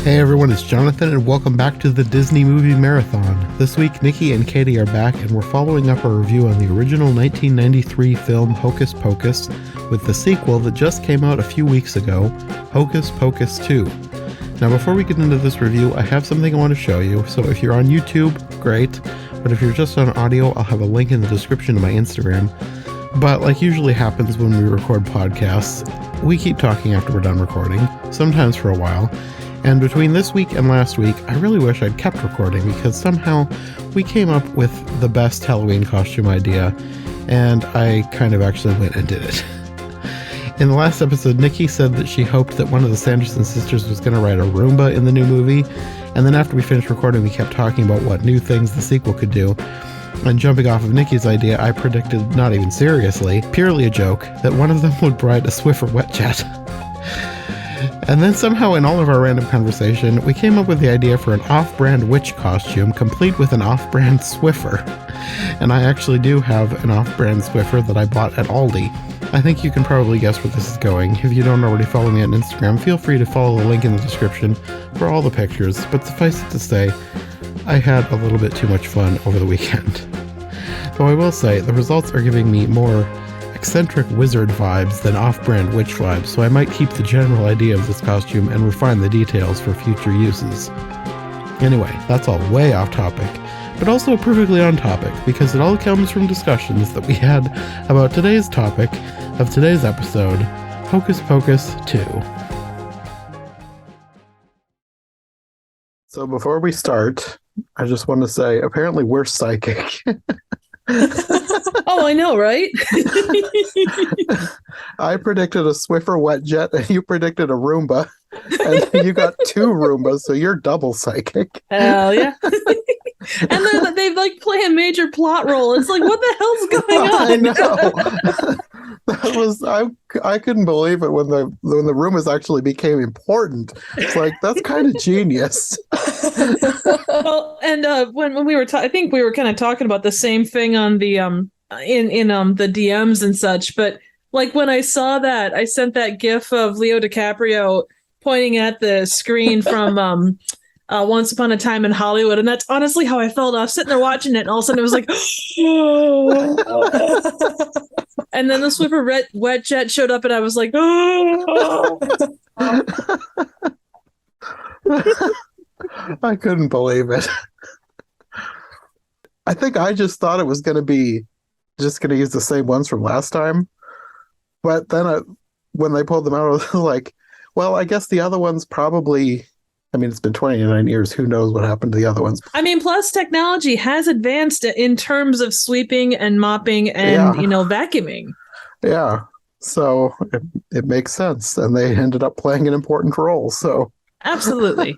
Hey everyone, it's Jonathan and welcome back to the Disney Movie Marathon. This week, Nicki and Katie are back and we're following up our review on the original 1993 film Hocus Pocus with the sequel that just came out a few weeks ago, Hocus Pocus 2. Now before we get into this review, I have something I want to show you, so if you're on YouTube, great, but if you're just on audio, I'll have a link in the description to my Instagram. But like usually happens when we record podcasts, we keep talking after we're done recording, sometimes for a while. And between this week and last week, I really wish I'd kept recording because somehow we came up with the best Halloween costume idea, and I kind of actually went and did it. In the last episode, Nicki said that she hoped that one of the Sanderson sisters was going to ride a Roomba in the new movie, and then after we finished recording, we kept talking about what new things the sequel could do. And jumping off of Nicki's idea, I predicted, not even seriously, purely a joke, that one of them would ride a Swiffer wet jet. And then somehow in all of our random conversation, we came up with the idea for an off-brand witch costume, complete with an off-brand Swiffer. And I actually do have an off-brand Swiffer that I bought at Aldi. I think you can probably guess where this is going. If you don't already follow me on Instagram, feel free to follow the link in the description for all the pictures, but suffice it to say, I had a little bit too much fun over the weekend. Though I will say, the results are giving me more eccentric wizard vibes than off-brand witch vibes, so I might keep the general idea of this costume and refine the details for future uses. Anyway, that's all way off topic, but also perfectly on topic, because it all comes from discussions that we had about today's topic of today's episode, Hocus Pocus 2. So before we start, I just want to say, apparently we're psychic. Oh, I know, right? I predicted a Swiffer wet jet and you predicted a Roomba, and you got two Roombas, so you're double psychic. Hell yeah. And then they like play a major plot role. It's like, what the hell's going on? I know. That was I couldn't believe it when the Roombas actually became important. It's like, that's kind of genius. Well, and when we were I think we were kind of talking about the same thing on the in the DMs and such, but like when I saw that, I sent that gif of Leo DiCaprio pointing at the screen from Once Upon a Time in Hollywood, and that's honestly how I felt. I was sitting there watching it, and all of a sudden it was like, and then the Swiffer wet jet showed up, and I was like, I couldn't believe it. I think I just thought it was going to be just going to use the same ones from last time. But then when they pulled them out, I was like, well, I guess the other ones probably, I mean, it's been 29 years. Who knows what happened to the other ones? I mean, plus technology has advanced in terms of sweeping and mopping and, vacuuming. Yeah. So it makes sense. And they ended up playing an important role. So absolutely.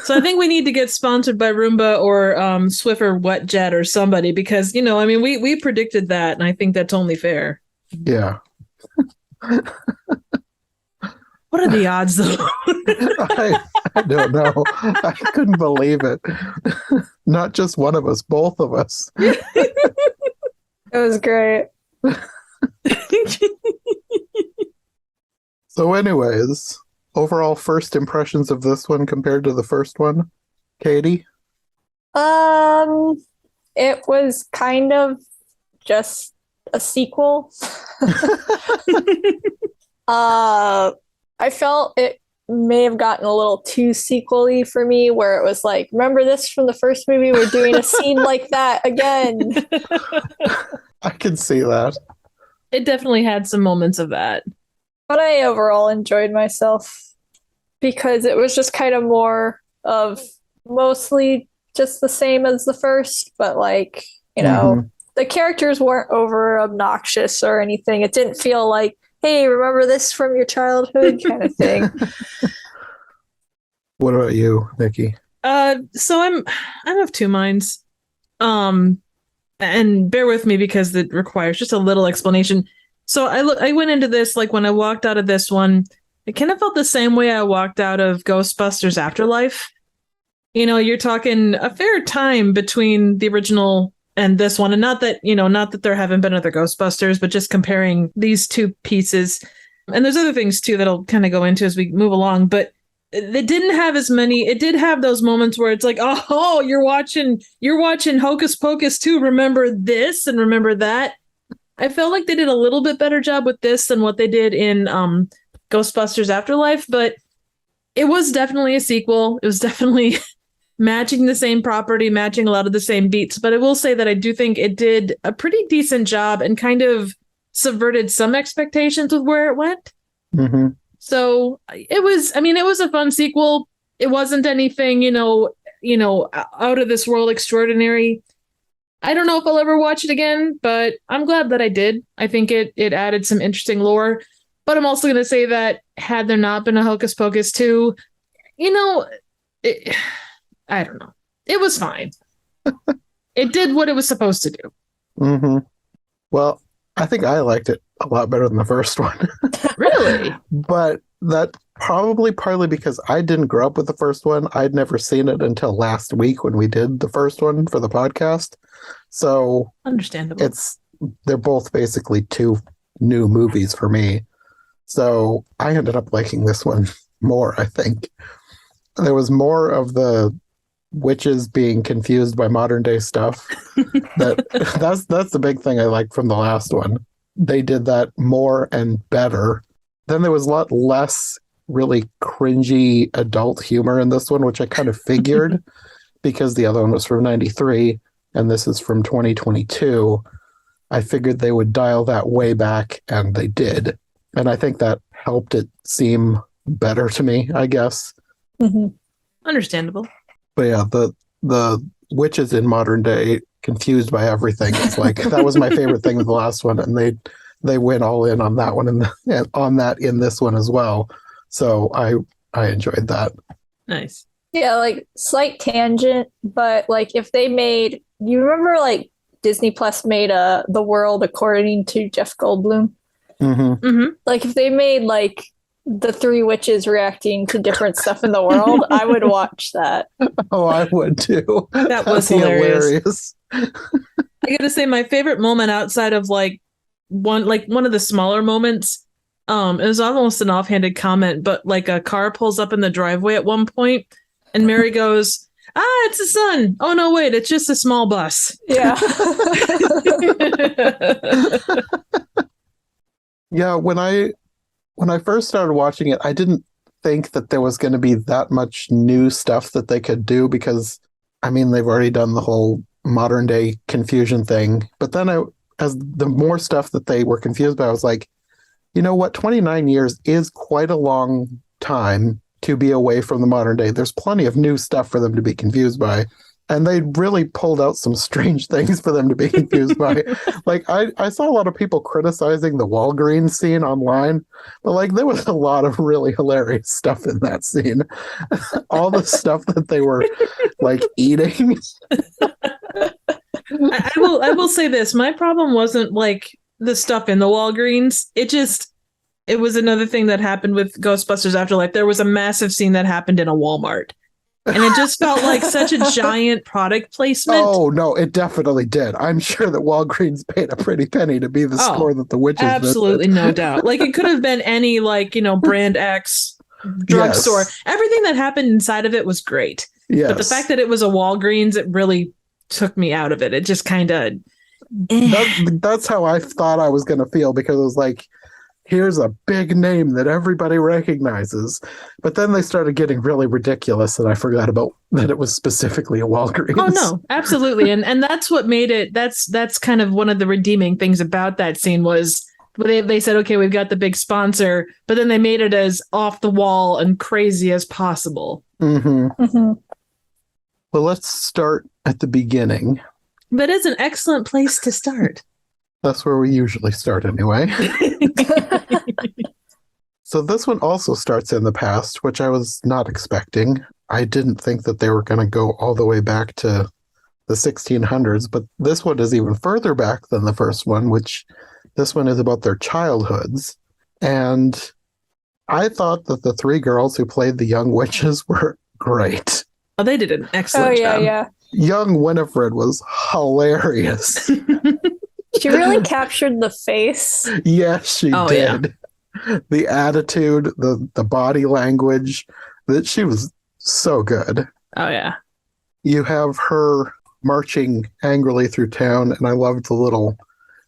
So I think we need to get sponsored by Roomba or Swiffer Wet Jet or somebody, because, I mean, we predicted that, and I think that's only fair. Yeah. What are the odds, though? I don't know. I couldn't believe it. Not just one of us, both of us. It was great. So anyways, overall first impressions of this one compared to the first one, Katie? It was kind of just a sequel. I felt it may have gotten a little too sequel-y for me, where it was like, remember this from the first movie? We're doing a scene like that again. I can see that. It definitely had some moments of that. But I overall enjoyed myself because it was just kind of more of mostly just the same as the first, but like, the characters weren't over obnoxious or anything. It didn't feel like, hey, remember this from your childhood kind of thing. What about you, Nicki? So I'm of two minds. And bear with me because it requires just a little explanation. So I went into this, like when I walked out of this one, it kind of felt the same way I walked out of Ghostbusters Afterlife. You're talking a fair time between the original and this one, and not that there haven't been other Ghostbusters, but just comparing these two pieces. And there's other things too that I'll kind of go into as we move along. But it didn't have as many. It did have those moments where it's like, oh, you're watching Hocus Pocus too. Remember this and remember that. I felt like they did a little bit better job with this than what they did in Ghostbusters Afterlife, but it was definitely a sequel. It was definitely matching the same property, matching a lot of the same beats. But I will say that I do think it did a pretty decent job and kind of subverted some expectations with where it went. Mm-hmm. So it was a fun sequel. It wasn't anything, out of this world extraordinary. I don't know if I'll ever watch it again, but I'm glad that I did. I think it added some interesting lore. But I'm also going to say that had there not been a Hocus Pocus 2, I don't know. It was fine. It did what it was supposed to do. Mm-hmm. Well, I think I liked it a lot better than the first one. Really? But that probably partly because I didn't grow up with the first one. I'd never seen it until last week when we did the first one for the podcast. So understandable. They're both basically two new movies for me. So I ended up liking this one more, I think. There was more of the witches being confused by modern day stuff. That's the big thing I liked from the last one. They did that more and better. Then there was a lot less really cringy adult humor in this one, which I kind of figured because the other one was from 93 and this is from 2022. I figured they would dial that way back, and they did. And I think that helped it seem better to me, I guess. Mm-hmm. Understandable. But yeah, the witches in modern day confused by everything. It's like that was my favorite thing with the last one, and they went all in on that one and on that in this one as well. So I enjoyed that. Nice. Yeah, like slight tangent, but like if they made, you remember like Disney Plus made The World According to Jeff Goldblum? Mm-hmm. Mm-hmm. Like if they made like the three witches reacting to different stuff in the world, I would watch that. Oh, I would too. That was hilarious. I gotta say, my favorite moment outside of one of the smaller moments, it was almost an offhanded comment, but like a car pulls up in the driveway at one point, and Mary goes, "Ah, it's the sun. Oh no, wait, it's just a small bus." Yeah. Yeah, when I first started watching it, I didn't think that there was going to be that much new stuff that they could do because, I mean, they've already done the whole modern day confusion thing. But then as the more stuff that they were confused by, I was like, you know what? 29 years is quite a long time to be away from the modern day. There's plenty of new stuff for them to be confused by. And they really pulled out some strange things for them to be confused by. Like, I saw a lot of people criticizing the Walgreens scene online, but like there was a lot of really hilarious stuff in that scene. All the stuff that they were like eating. I will say this. My problem wasn't like the stuff in the Walgreens. It was another thing that happened with Ghostbusters Afterlife. There was a massive scene that happened in a Walmart. And it just felt like such a giant product placement. Oh, no, it definitely did. I'm sure that Walgreens paid a pretty penny to be the store that the witches absolutely, visited. no doubt. Like, it could have been any, brand X drugstore. Yes. Everything that happened inside of it was great. Yes. But the fact that it was a Walgreens, it really took me out of it. It just kind of... That's how I thought I was going to feel, because it was like, here's a big name that everybody recognizes. But then they started getting really ridiculous, and I forgot about that it was specifically a Walgreens. Oh, no, absolutely. And that's what made it, that's kind of one of the redeeming things about that scene was they said, okay, we've got the big sponsor, but then they made it as off the wall and crazy as possible. Mm-hmm. Mm-hmm. Well, let's start at the beginning. That is an excellent place to start. That's where we usually start anyway. So this one also starts in the past, which I was not expecting. I didn't think that they were going to go all the way back to the 1600s, but this one is even further back than the first one, which this one is about their childhoods. And I thought that the three girls who played the young witches were great. Oh, they did an excellent job. Yeah. Young Winifred was hilarious. She really captured the face. Yes, she did. Yeah. The attitude, the body language, that she was so good. Oh yeah. You have her marching angrily through town, and I loved the little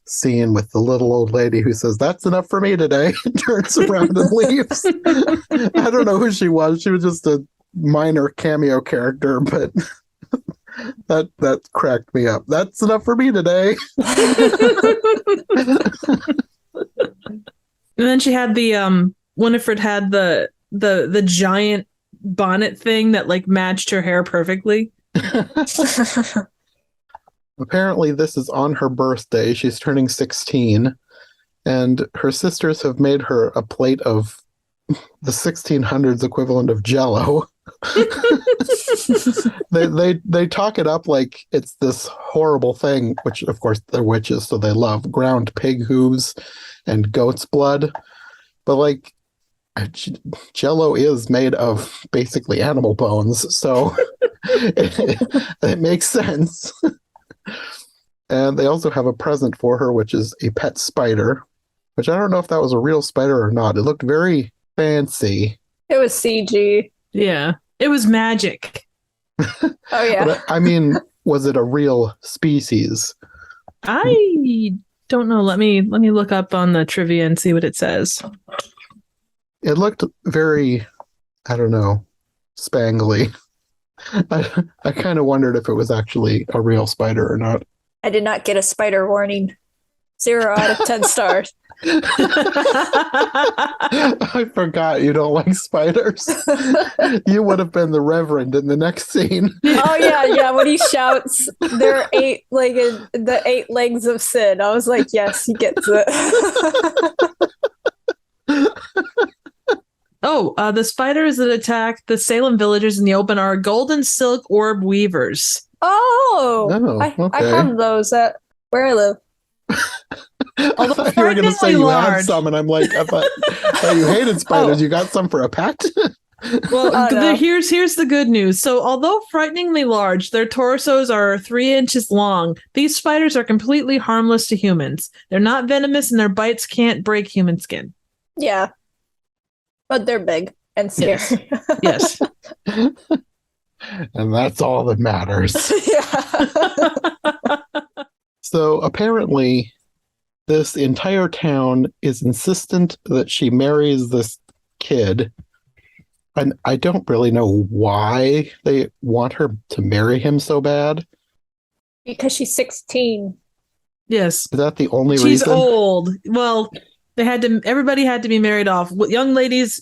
scene with the little old lady who says, "That's enough for me today," and turns around and leaves. I don't know who she was. She was just a minor cameo character, but that cracked me up. "That's enough for me today." And then she had the Winifred had the giant bonnet thing that like matched her hair perfectly. Apparently, this is on her birthday. She's turning 16, and her sisters have made her a plate of the 1600s equivalent of Jell-O. They talk it up like it's this horrible thing, which of course they're witches, so they love ground pig hooves and goat's blood. But like, Jell-O is made of basically animal bones, so it makes sense. And they also have a present for her, which is a pet spider, which I don't know if that was a real spider or not. It looked very fancy. It was CG. Yeah. It was magic. Oh yeah. But, I mean, was it a real species? I don't know. Let me look up on the trivia and see what it says. It looked very, I don't know, spangly. I kind of wondered if it was actually a real spider or not. I did not get a spider warning. 0 out of 10 stars. I forgot you don't like spiders. You would have been the Reverend in the next scene. Oh yeah. When he shouts, "There are the 8 legs of sin." I was like, yes, he gets it. The spiders that attack the Salem villagers in the open are golden silk orb weavers. Oh, okay. I have those at where I live. I thought you were going to say you had some, and I'm like, I thought you hated spiders. You got some for a pet? Well, no. here's the good news. So, although frighteningly large, their torsos are 3 inches long. These spiders are completely harmless to humans. They're not venomous, and their bites can't break human skin. Yeah, but they're big and scary. Yes. And that's all that matters. Yeah. So apparently, this entire town is insistent that she marries this kid. And I don't really know why they want her to marry him so bad. Because she's 16. Yes. Is that the only She's reason? old. Well, everybody had to be married off. Young ladies,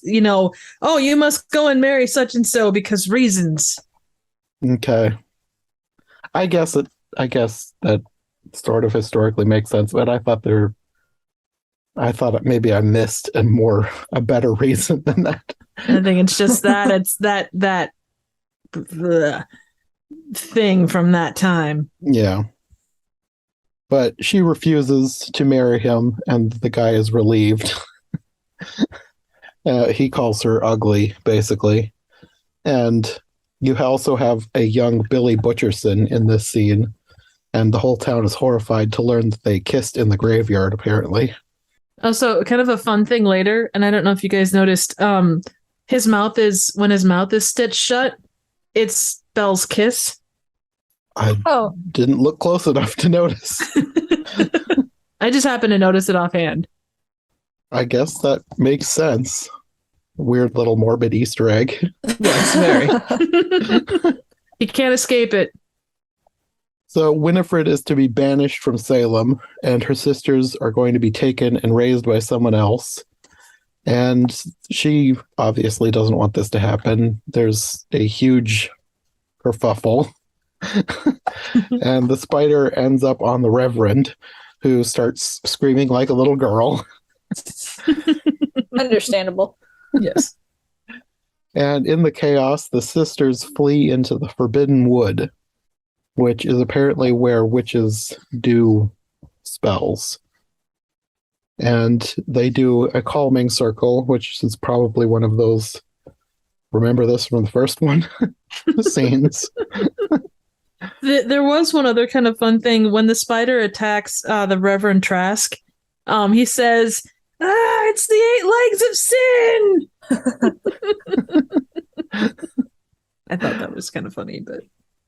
oh, you must go and marry such and so because reasons. Okay. I guess that sort of historically makes sense, but I thought maybe I missed a better reason than that. I think it's just that it's that thing from that time. Yeah. But she refuses to marry him, and the guy is relieved. He calls her ugly, basically. And you also have a young Billy Butcherson in this scene, and the whole town is horrified to learn that they kissed in the graveyard, apparently. Also, kind of a fun thing later, and I don't know if you guys noticed, when his mouth is stitched shut, it spells kiss. I didn't look close enough to notice. I just happened to notice it offhand. I guess that makes sense. Weird little morbid Easter egg. Yes, very. You can't escape it. So Winifred is to be banished from Salem, and her sisters are going to be taken and raised by someone else. And she obviously doesn't want this to happen. There's a huge kerfuffle. And the spider ends up on the Reverend, who starts screaming like a little girl. Understandable. Yes. And in the chaos, the sisters flee into the Forbidden Wood, which is apparently where witches do spells. And they do a calming circle, which is probably one of those, remember this from the first one, scenes. There was one other kind of fun thing. When the spider attacks the Reverend Trask, he says, it's the 8 legs of sin! is kind of funny, but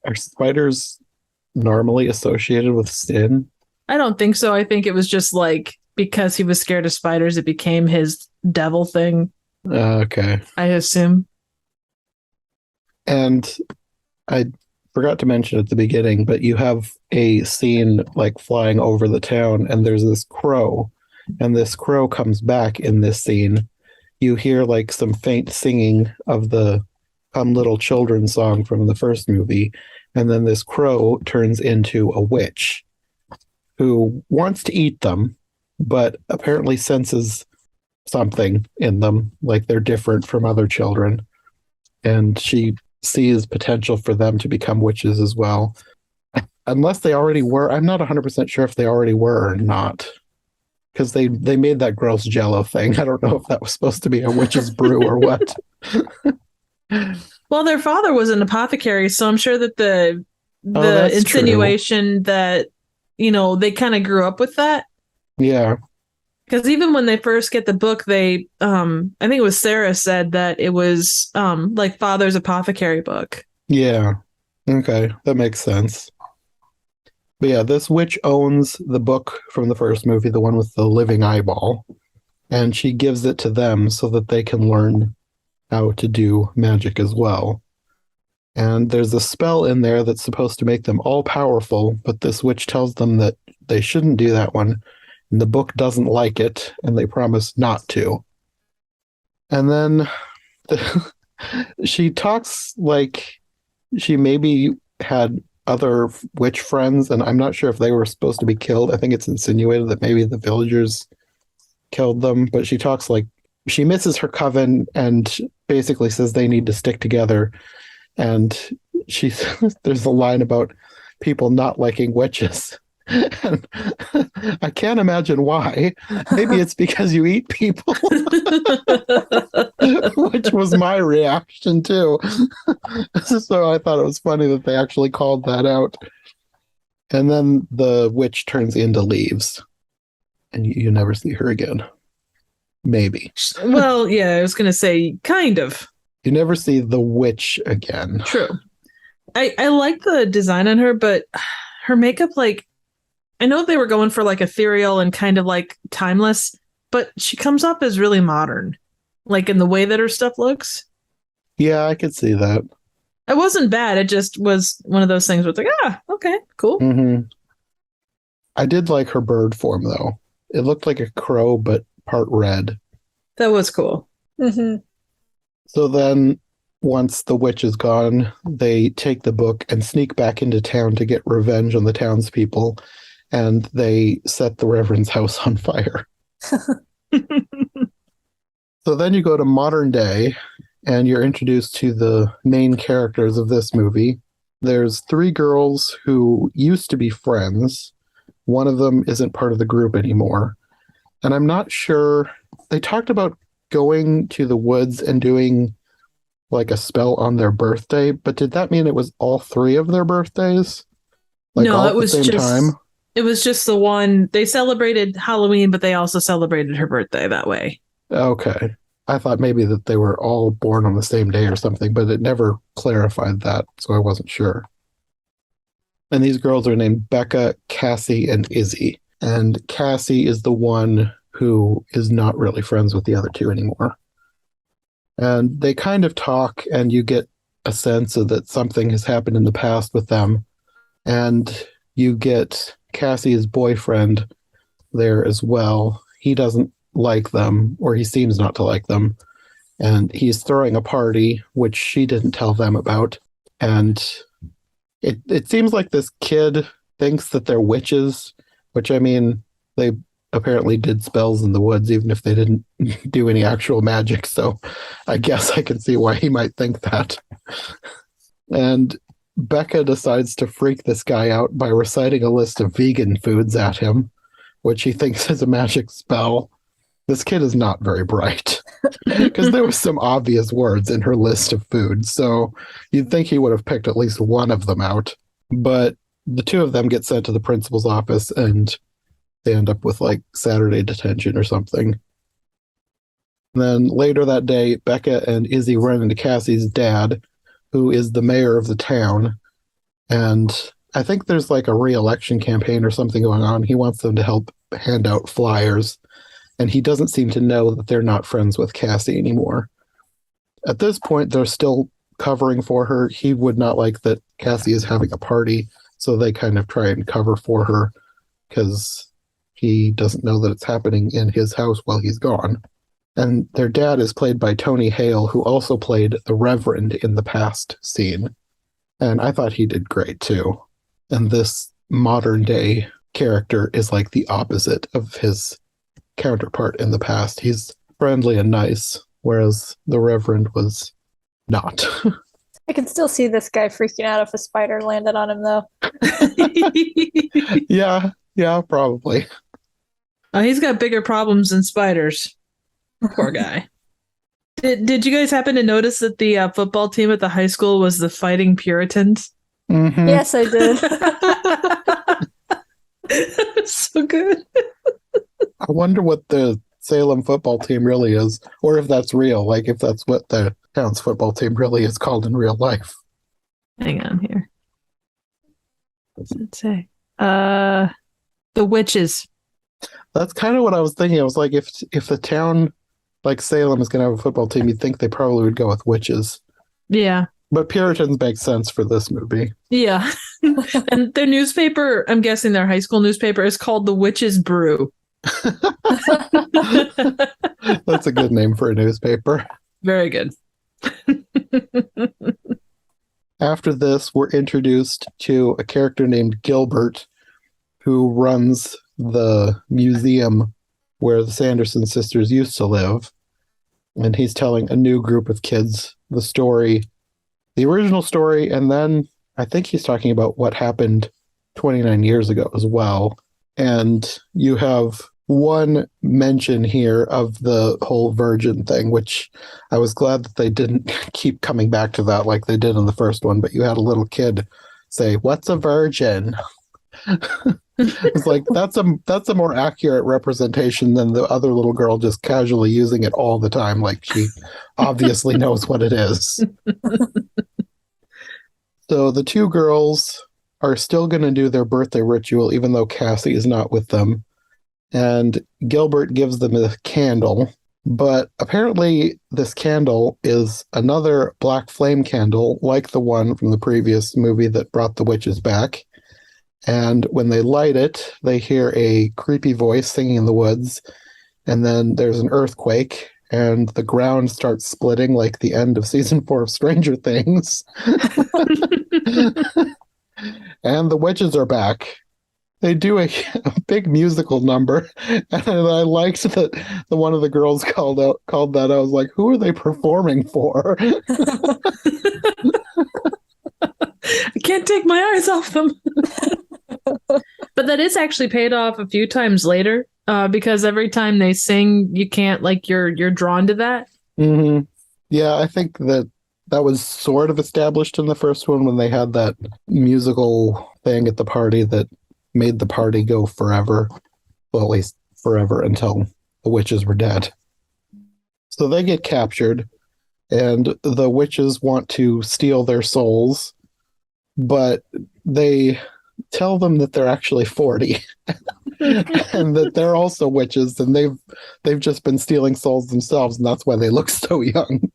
Are spiders normally associated with sin? I don't think so. I think it was just like because he was scared of spiders, it became his devil thing. Okay. I assume. And I forgot to mention at the beginning, but you have a scene like flying over the town, and there's this crow, and this crow comes back in this scene. You hear like some faint singing of the Come Little Children song from the first movie, and then this crow turns into a witch who wants to eat them, but apparently senses something in them, like they're different from other children. And she sees potential for them to become witches as well. Unless they already were. I'm not 100% sure if they already were or not. Because they made that gross jello thing. I don't know if that was supposed to be a witch's brew or what. Well, their father was an apothecary, so I'm sure that the that's insinuation that, you know, they kind of grew up with that. Yeah. Because even when they first get the book, they, I think it was Sarah said that it was like father's apothecary book. Yeah. Okay. That makes sense. But yeah, this witch owns the book from the first movie, the one with the living eyeball, and she gives it to them so that they can learn how to do magic as well. And there's a spell in there that's supposed to make them all powerful, but this witch tells them that they shouldn't do that one. And the book doesn't like it, and they promise not to. And then she talks like she maybe had other witch friends, and I'm not sure if they were supposed to be killed. I think it's insinuated that maybe the villagers killed them, but she talks like she misses her coven and basically says they need to stick together. And there's a line about people not liking witches. And I can't imagine why. Maybe it's because you eat people, which was my reaction too. So I thought it was funny that they actually called that out. And then the witch turns into leaves, and you never see her again. Maybe. Well, yeah, I was going to say kind of. You never see the witch again. True. I like the design on her, but her makeup, like, I know they were going for like ethereal and kind of like timeless, but she comes up as really modern, like in the way that her stuff looks. Yeah, I could see that. It wasn't bad. It just was one of those things where it's like, okay, cool. Mm-hmm. I did like her bird form, though. It looked like a crow, but part red. That was cool. Mm-hmm. So then, once the witch is gone, they take the book and sneak back into town to get revenge on the townspeople, and they set the Reverend's house on fire. So then you go to modern day, and you're introduced to the main characters of this movie. There's 3 girls who used to be friends. One of them isn't part of the group anymore. And I'm not sure. They talked about going to the woods and doing like a spell on their birthday, but did that mean it was all 3 of their birthdays? Like no, all it was at the same time? It was just the one. They celebrated Halloween, but they also celebrated her birthday that way. Okay. I thought maybe that they were all born on the same day or something, but it never clarified that, so I wasn't sure. And these girls are named Becca, Cassie, and Izzy. And Cassie is the one who is not really friends with the other 2 anymore. And they kind of talk, and you get a sense of that something has happened in the past with them. And you get Cassie's boyfriend there as well. He doesn't like them, or he seems not to like them. And he's throwing a party, which she didn't tell them about. And it seems like this kid thinks that they're witches, which, I mean, they apparently did spells in the woods, even if they didn't do any actual magic. So I guess I can see why he might think that. And Becca decides to freak this guy out by reciting a list of vegan foods at him, which he thinks is a magic spell. This kid is not very bright, because there was some obvious words in her list of foods, so you'd think he would have picked at least one of them out. But the 2 of them get sent to the principal's office, and they end up with like Saturday detention or something. And then later that day, Becca and Izzy run into Cassie's dad, who is the mayor of the town. And I think there's like a re-election campaign or something going on. He wants them to help hand out flyers. And he doesn't seem to know that they're not friends with Cassie anymore. At this point, they're still covering for her. He would not like that Cassie is having a party, so they kind of try and cover for her because he doesn't know that it's happening in his house while he's gone. And their dad is played by Tony Hale, who also played the Reverend in the past scene. And I thought he did great too. And this modern day character is like the opposite of his counterpart in the past. He's friendly and nice, whereas the Reverend was not. I can still see this guy freaking out if a spider landed on him, though. Yeah, probably. He's got bigger problems than spiders. Poor guy. Did you guys happen to notice that the football team at the high school was the Fighting Puritans? Mm-hmm. Yes, I did. So good. I wonder what the Salem football team really is, or if that's real, like if that's what the town's football team really is called in real life. Hang on here. What does it say? The Witches. That's kind of what I was thinking. I was like, if the town like Salem is going to have a football team, you'd think they probably would go with witches. Yeah. But Puritans make sense for this movie. Yeah. And their newspaper, I'm guessing their high school newspaper, is called The Witches Brew. That's a good name for a newspaper. Very good. After this, we're introduced to a character named Gilbert, who runs the museum where the Sanderson sisters used to live. And he's telling a new group of kids the story, the original story, and then I think he's talking about what happened 29 years ago as well. And you have one mention here of the whole virgin thing, which I was glad that they didn't keep coming back to that like they did in the first one, but you had a little kid say, "What's a virgin?" It's like that's a more accurate representation than the other little girl just casually using it all the time, like she obviously knows what it is. So the two girls are still going to do their birthday ritual, even though Cassie is not with them. And Gilbert gives them a candle, but apparently this candle is another black flame candle, like the one from the previous movie that brought the witches back. And when they light it, they hear a creepy voice singing in the woods, and then there's an earthquake, and the ground starts splitting like the end of season 4 of Stranger Things. And the witches are back. They do a big musical number, and I liked that the one of the girls called that. I was like, "Who are they performing for?" I can't take my eyes off them. But that is actually paid off a few times later, because every time they sing, you can't, like, you're drawn to that. Mm-hmm. Yeah, I think that was sort of established in the first one when they had that musical thing at the party that made the party go forever. Well, at least forever until the witches were dead. So they get captured, and the witches want to steal their souls, but they tell them that they're actually 40 and that they're also witches, and they've just been stealing souls themselves, and that's why they look so young.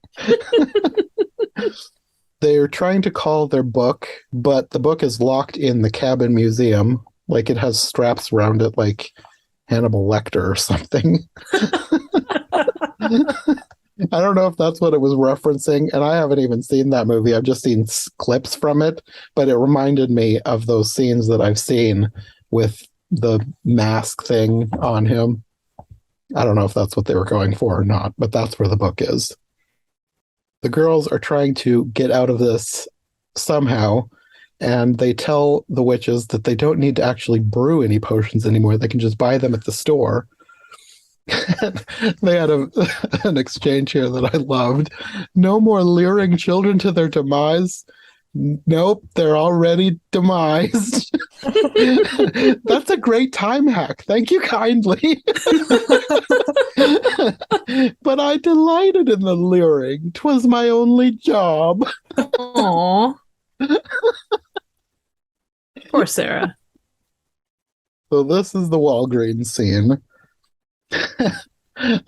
They're trying to call their book, but the book is locked in the cabin museum. Like, it has straps around it like Hannibal Lecter or something. I don't know if that's what it was referencing, and I haven't even seen that movie. I've just seen clips from it, but it reminded me of those scenes that I've seen with the mask thing on him. I don't know if that's what they were going for or not, but that's where the book is. The girls are trying to get out of this somehow, and they tell the witches that they don't need to actually brew any potions anymore. They can just buy them at the store. They had an exchange here that I loved. "No more luring children to their demise. Nope, they're already demised." That's a great time hack. Thank you kindly. But I delighted in the luring. 'Twas my only job. Aw. Poor Sarah. So this is the Walgreens scene.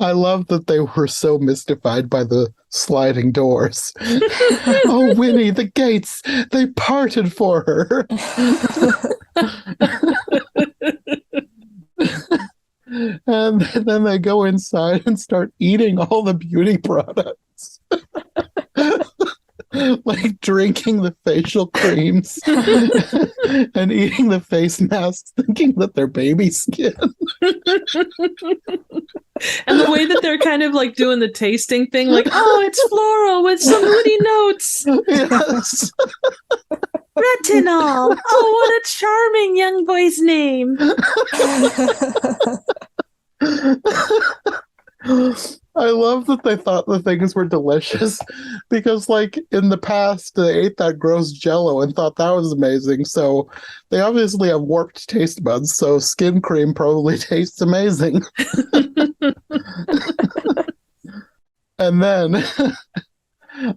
I love that they were so mystified by the sliding doors. Oh, Winnie, the gates, they parted for her. And then they go inside and start eating all the beauty products. Like drinking the facial creams and eating the face masks, thinking that they're baby skin. And the way that they're kind of like doing the tasting thing, like, oh, it's floral with some woody notes. Yes. Retinol. Oh, what a charming young boy's name. I love that they thought the things were delicious because, like, in the past, they ate that gross Jello and thought that was amazing. So they obviously have warped taste buds. So skin cream probably tastes amazing. And then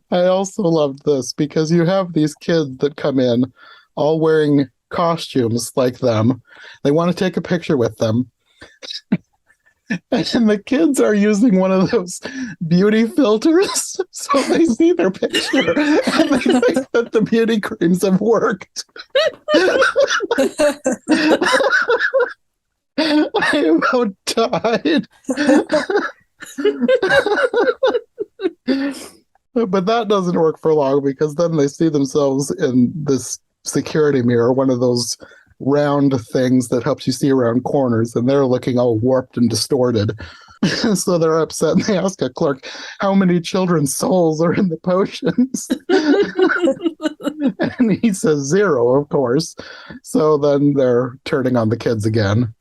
I also loved this because you have these kids that come in all wearing costumes like them. They want to take a picture with them. And the kids are using one of those beauty filters, so they see their picture and they think that the beauty creams have worked. I about died. But that doesn't work for long because then they see themselves in this security mirror, one of those round things that helps you see around corners, and they're looking all warped and distorted. So they're upset and they ask a clerk how many children's souls are in the potions. And he says 0, of course. So then they're turning on the kids again.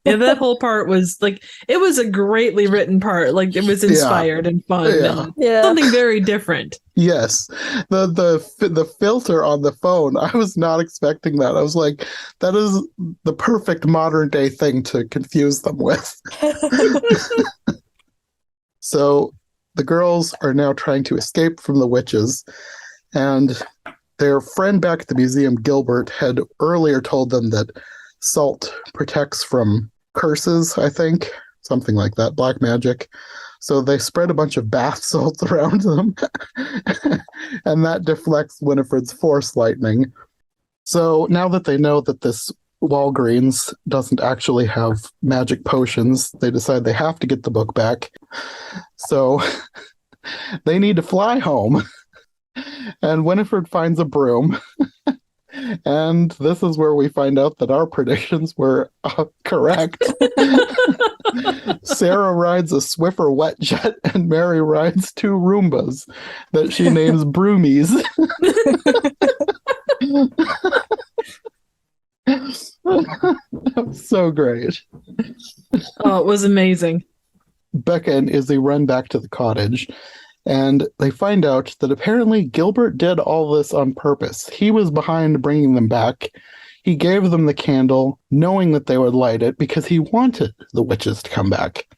Yeah, that whole part was like, it was a greatly written part. Like, it was inspired and fun and something very different. Yes. The filter on the phone, I was not expecting that. I was like, that is the perfect modern day thing to confuse them with. So the girls are now trying to escape from the witches, and their friend back at the museum, Gilbert, had earlier told them that salt protects from curses, I think, something like that, black magic. So they spread a bunch of bath salts around them, and that deflects Winifred's force lightning. So now that they know that this Walgreens doesn't actually have magic potions, they decide they have to get the book back. So they need to fly home, and Winifred finds a broom. And this is where we find out that our predictions were correct. Sarah rides a Swiffer wet jet, and Mary rides 2 Roombas that she names Broomies. That was so great. Oh, it was amazing. Becca and Izzy run back to the cottage, and they find out that apparently Gilbert did all this on purpose. He was behind bringing them back. He gave them the candle, knowing that they would light it because he wanted the witches to come back.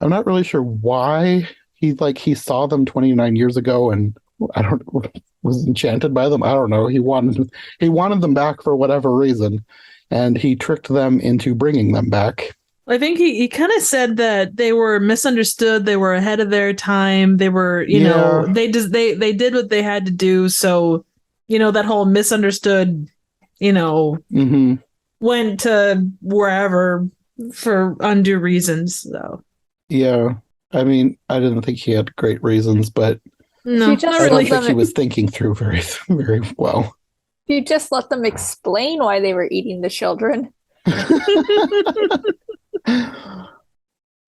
I'm not really sure why he saw them 29 years ago and was enchanted by them. I don't know. He wanted them back for whatever reason, and he tricked them into bringing them back. I think he kind of said that they were misunderstood. They were ahead of their time. They were, they did what they had to do. So, that whole misunderstood, went to wherever for undue reasons, though. Yeah. I mean, I didn't think he had great reasons, but no, I don't think he was thinking through very, very well. You just let them explain why they were eating the children.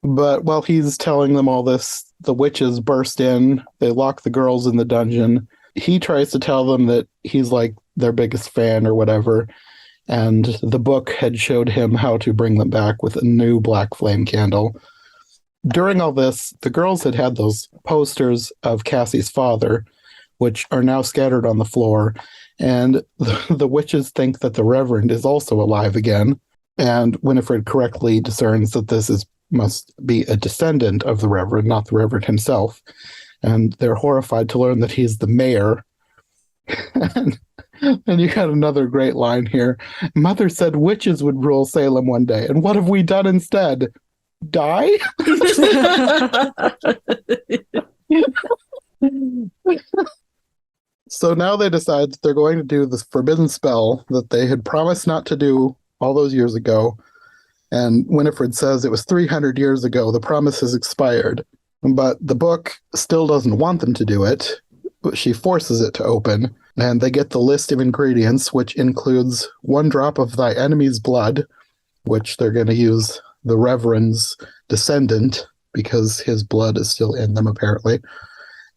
But while he's telling them all this, the witches burst in. They lock the girls in the dungeon. He tries to tell them that he's like their biggest fan or whatever, and the book had showed him how to bring them back with a new black flame candle. During all this, the girls had those posters of Cassie's father, which are now scattered on the floor. And the witches think that the Reverend is also alive again. And Winifred correctly discerns that this must be a descendant of the Reverend, not the Reverend himself. And they're horrified to learn that he's the mayor. and you got another great line here. Mother said witches would rule Salem one day. And what have we done instead? Die? So now they decide that they're going to do this forbidden spell that they had promised not to do all those years ago. And Winifred says it was 300 years ago. The promise has expired. But the book still doesn't want them to do it. But she forces it to open. And they get the list of ingredients, which includes 1 drop of thy enemy's blood, which they're going to use the Reverend's descendant, because his blood is still in them, apparently.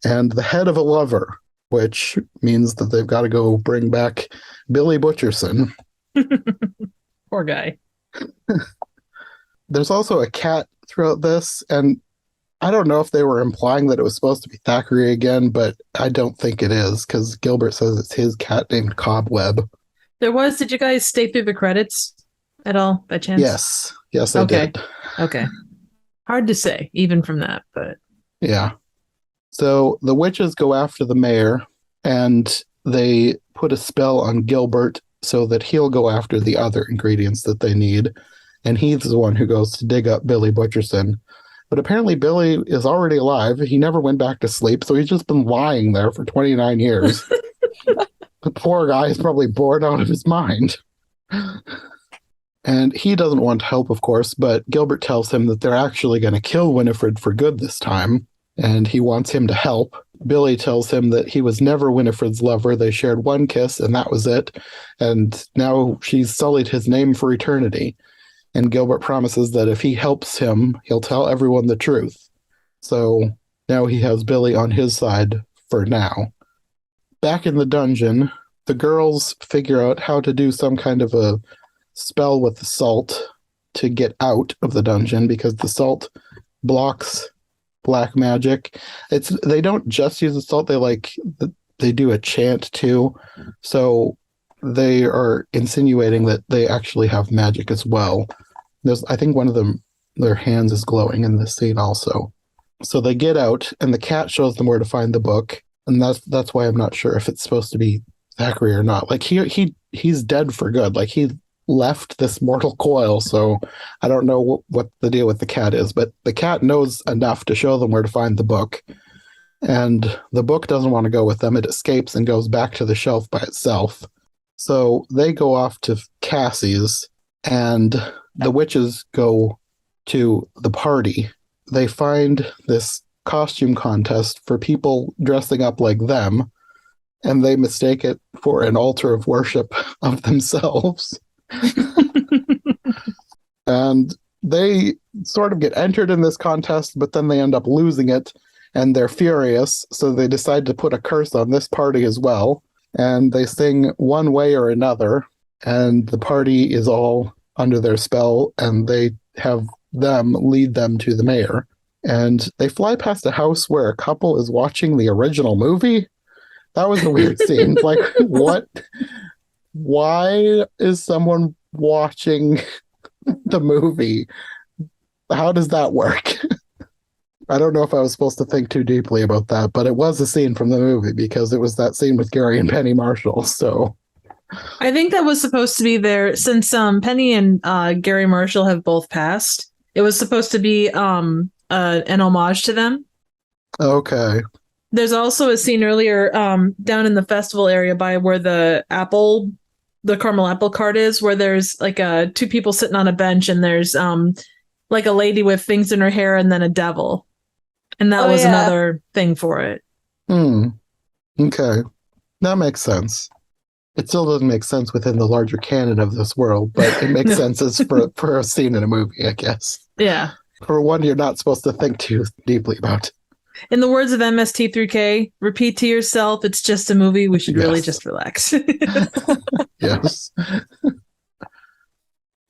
And the head of a lover, which means that they've got to go bring back Billy Butcherson. Poor guy. There's also a cat throughout this, and I don't know if they were implying that it was supposed to be Thackeray again, but I don't think it is, because Gilbert says it's his cat named Cobweb. Did you guys stay through the credits at all, by chance? Yes, I did. Okay. Hard to say, even from that, but... Yeah. So the witches go after the mayor, and they put a spell on Gilbert so that he'll go after the other ingredients that they need. And he's the one who goes to dig up Billy Butcherson. But apparently Billy is already alive. He never went back to sleep, so he's just been lying there for 29 years. The poor guy is probably bored out of his mind. And he doesn't want to help, of course, but Gilbert tells him that they're actually going to kill Winifred for good this time, and he wants him to help. Billy tells him that he was never Winifred's lover. They shared 1 kiss, and that was it. And now she's sullied his name for eternity. And Gilbert promises that if he helps him, he'll tell everyone the truth. So now he has Billy on his side for now. Back in the dungeon, the girls figure out how to do some kind of a spell with the salt to get out of the dungeon, because the salt blocks black magic. They don't just use the salt, they do a chant too. So they are insinuating that they actually have magic as well. I think one of them, their hands is glowing in this scene also. So they get out, and the cat shows them where to find the book, and that's why I'm not sure if it's supposed to be Thackeray or not. Like he's dead for good. Like he left this mortal coil, so I don't know what the deal with the cat is, but the cat knows enough to show them where to find the book. And the book doesn't want to go with them. It escapes and goes back to the shelf by itself. So they go off to Cassie's, and the witches go to the party. They find this costume contest for people dressing up like them, and they mistake it for an altar of worship of themselves. And they sort of get entered in this contest, but then they end up losing it, and they're furious, so they decide to put a curse on this party as well. And they sing One Way or Another, and the party is all under their spell, and they have them lead them to the mayor. And they fly past a house where a couple is watching the original movie. That was a weird scene. Like, what? Why is someone watching the movie? How does that work? I don't know if I was supposed to think too deeply about that, but it was a scene from the movie, because it was that scene with Gary and Penny Marshall. So I think that was supposed to be there, since Penny and Gary Marshall have both passed. It was supposed to be an homage to them. Okay. There's also a scene earlier down in the festival area by where the caramel apple cart is, where there's like 2 people sitting on a bench, and there's like a lady with things in her hair and then a devil. And that was another thing for it. Okay. That makes sense. It still doesn't make sense within the larger canon of this world, but it makes sense as for a scene in a movie, I guess. Yeah. For one you're not supposed to think too deeply about. In the words of MST3K, repeat to yourself, it's just a movie. We should really just relax. Yes.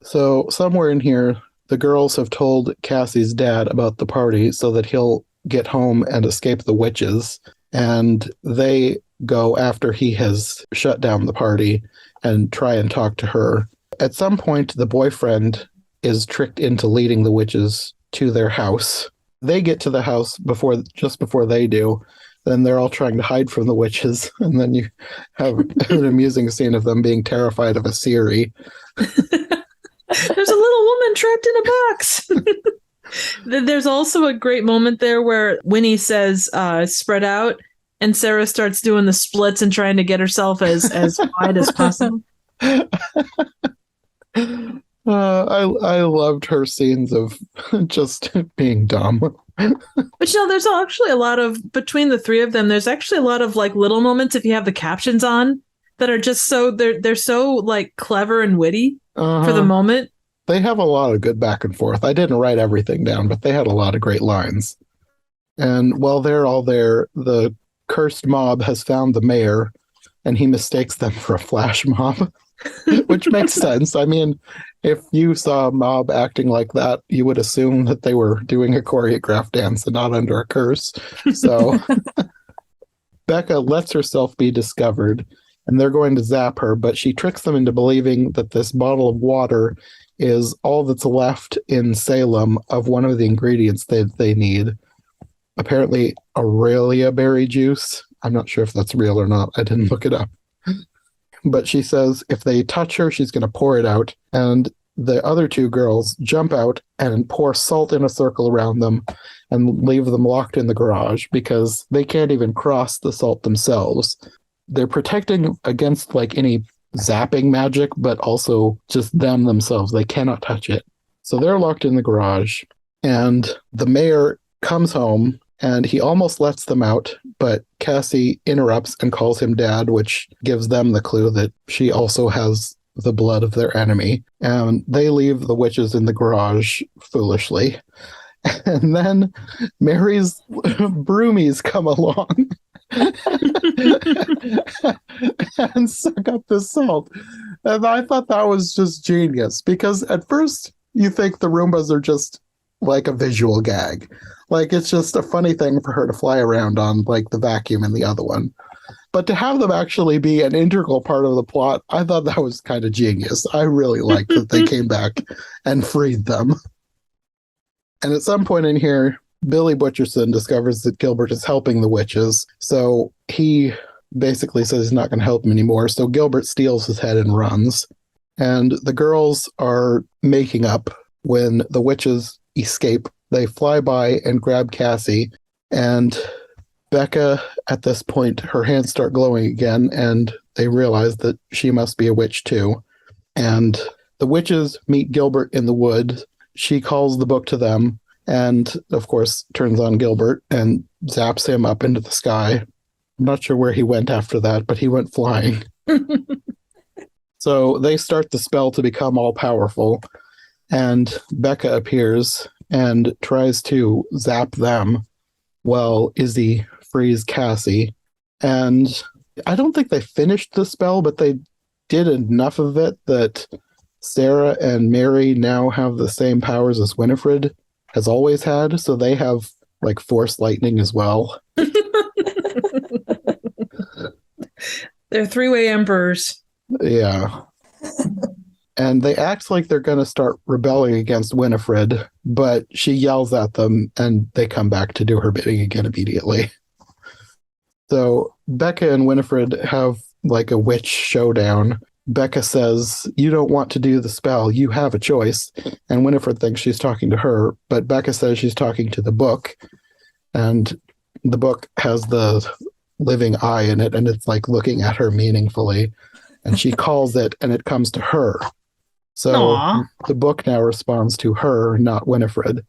So somewhere in here, the girls have told Cassie's dad about the party so that he'll get home and escape the witches. And they go after he has shut down the party and try and talk to her. At some point, the boyfriend is tricked into leading the witches to their house. They get to the house just before they do. Then they're all trying to hide from the witches. And then you have an amusing scene of them being terrified of a Siri. There's a little woman trapped in a box. There's also a great moment there where Winnie says, spread out, and Sarah starts doing the splits and trying to get herself as wide as possible. I loved her scenes of just being dumb. But there's actually a lot of, between the three of them, there's actually a lot of like little moments if you have the captions on that are just they're so like clever and witty for the moment. They have a lot of good back and forth. I didn't write everything down, but they had a lot of great lines. And while they're all there, the cursed mob has found the mayor, and he mistakes them for a flash mob, which makes sense. I mean, if you saw a mob acting like that, you would assume that they were doing a choreographed dance and not under a curse. So Becca lets herself be discovered, and they're going to zap her, but she tricks them into believing that this bottle of water is all that's left in Salem of one of the ingredients that they need. Apparently, Aurelia berry juice. I'm not sure if that's real or not. I didn't look it up. But she says if they touch her, she's going to pour it out. And the other two girls jump out and pour salt in a circle around them and leave them locked in the garage because they can't even cross the salt themselves. They're protecting against like any zapping magic, but also just them themselves. They cannot touch it. So they're locked in the garage, and the mayor comes home and he almost lets them out, but Cassie interrupts and calls him dad, which gives them the clue that she also has the blood of their enemy. And they leave the witches in the garage foolishly. And then Mary's broomies come along and suck up the salt. And I thought that was just genius, because at first you think the Roombas are just like a visual gag. Like it's just a funny thing for her to fly around on, like the vacuum in the other one. But to have them actually be an integral part of the plot, I thought that was kind of genius. I really liked that they came back and freed them. And at some point in here, Billy Butcherson discovers that Gilbert is helping the witches. So he basically says he's not going to help him anymore. So Gilbert steals his head and runs. And the girls are making up when the witches escape. They fly by and grab Cassie. And Becca, at this point, her hands start glowing again. And they realize that she must be a witch too. And the witches meet Gilbert in the woods. She calls the book to them and, of course, turns on Gilbert and zaps him up into the sky. I'm not sure where he went after that, but he went flying. So they start the spell to become all-powerful, and Becca appears and tries to zap them while Izzy frees Cassie. And I don't think they finished the spell, but they did enough of it that Sarah and Mary now have the same powers as Winifred has always had, so they have like force lightning as well. They're three-way emperors. Yeah. And they act like they're going to start rebelling against Winifred, but she yells at them and they come back to do her bidding again immediately. So Becca and Winifred have like a witch showdown. Becca says, "You don't want to do the spell. You have a choice." And Winifred thinks she's talking to her, but Becca says she's talking to the book. And the book has the living eye in it, and it's like looking at her meaningfully. And she calls it, and it comes to her. So Aww. The book now responds to her, not Winifred.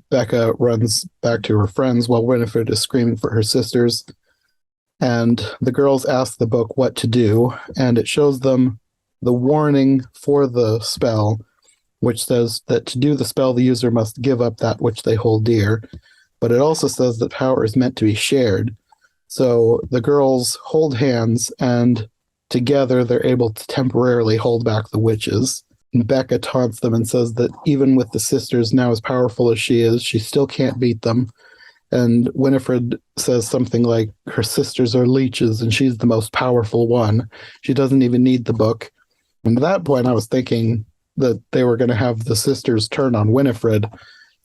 Becca runs back to her friends while Winifred is screaming for her sisters. And the girls ask the book what to do, and it shows them the warning for the spell, which says that to do the spell, the user must give up that which they hold dear. But it also says that power is meant to be shared. So the girls hold hands, and together they're able to temporarily hold back the witches. And Becca taunts them and says that even with the sisters now as powerful as she is, she still can't beat them. And Winifred says something like her sisters are leeches and she's the most powerful one. She doesn't even need the book. And at that point, I was thinking that they were going to have the sisters turn on Winifred